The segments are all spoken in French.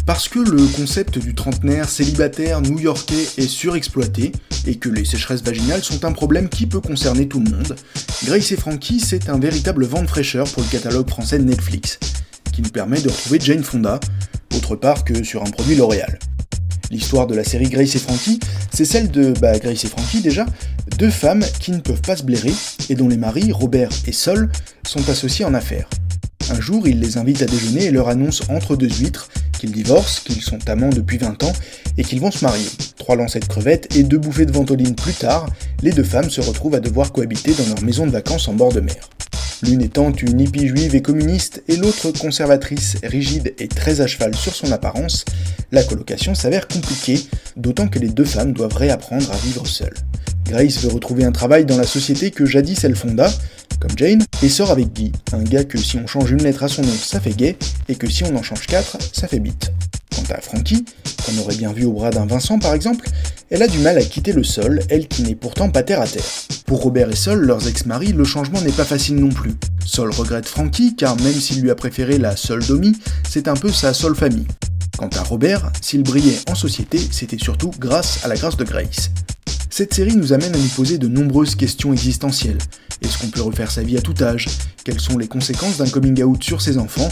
Parce que le concept du trentenaire célibataire new-yorkais est surexploité, et que les sécheresses vaginales sont un problème qui peut concerner tout le monde, Grace et Frankie, c'est un véritable vent de fraîcheur pour le catalogue français de Netflix, qui nous permet de retrouver Jane Fonda, autre part que sur un produit L'Oréal. L'histoire de la série Grace et Frankie, c'est celle de, Grace et Frankie déjà, deux femmes qui ne peuvent pas se blairer, et dont les maris, Robert et Sol, sont associés en affaires. Un jour, il les invite à déjeuner et leur annonce entre deux huîtres qu'ils divorcent, qu'ils sont amants depuis 20 ans et qu'ils vont se marier. 3 lancers de crevettes et 2 bouffées de ventoline plus tard, les deux femmes se retrouvent à devoir cohabiter dans leur maison de vacances en bord de mer. L'une étant une hippie juive et communiste et l'autre conservatrice, rigide et très à cheval sur son apparence, la colocation s'avère compliquée, d'autant que les deux femmes doivent réapprendre à vivre seules. Grace veut retrouver un travail dans la société que jadis elle fonda, comme Jane, et sort avec Guy, un gars que si on change une lettre à son nom, ça fait gay, et que si on en change 4, ça fait bite. Quant à Frankie, qu'on aurait bien vu au bras d'un Vincent par exemple, elle a du mal à quitter le sol, elle qui n'est pourtant pas terre à terre. Pour Robert et Sol, leurs ex-maris, le changement n'est pas facile non plus. Sol regrette Frankie, car même s'il lui a préféré la Soldomie, c'est un peu sa seule famille. Quant à Robert, s'il brillait en société, c'était surtout grâce à la grâce de Grace. Cette série nous amène à nous poser de nombreuses questions existentielles. Est-ce qu'on peut refaire sa vie à tout âge? Quelles sont les conséquences d'un coming out sur ses enfants?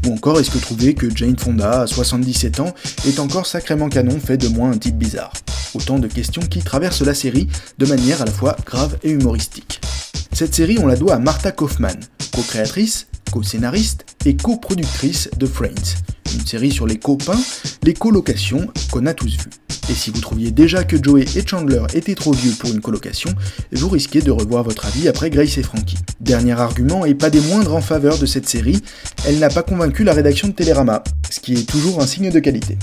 Ou encore est-ce que trouver que Jane Fonda, à 77 ans, est encore sacrément canon fait de moi un type bizarre? Autant de questions qui traversent la série de manière à la fois grave et humoristique. Cette série, on la doit à Martha Kauffman, co-créatrice, co-scénariste et co-productrice de Friends, une série sur les copains, les colocations qu'on a tous vues. Et si vous trouviez déjà que Joey et Chandler étaient trop vieux pour une colocation, vous risquez de revoir votre avis après Grace et Frankie. Dernier argument, et pas des moindres en faveur de cette série, elle n'a pas convaincu la rédaction de Télérama, ce qui est toujours un signe de qualité.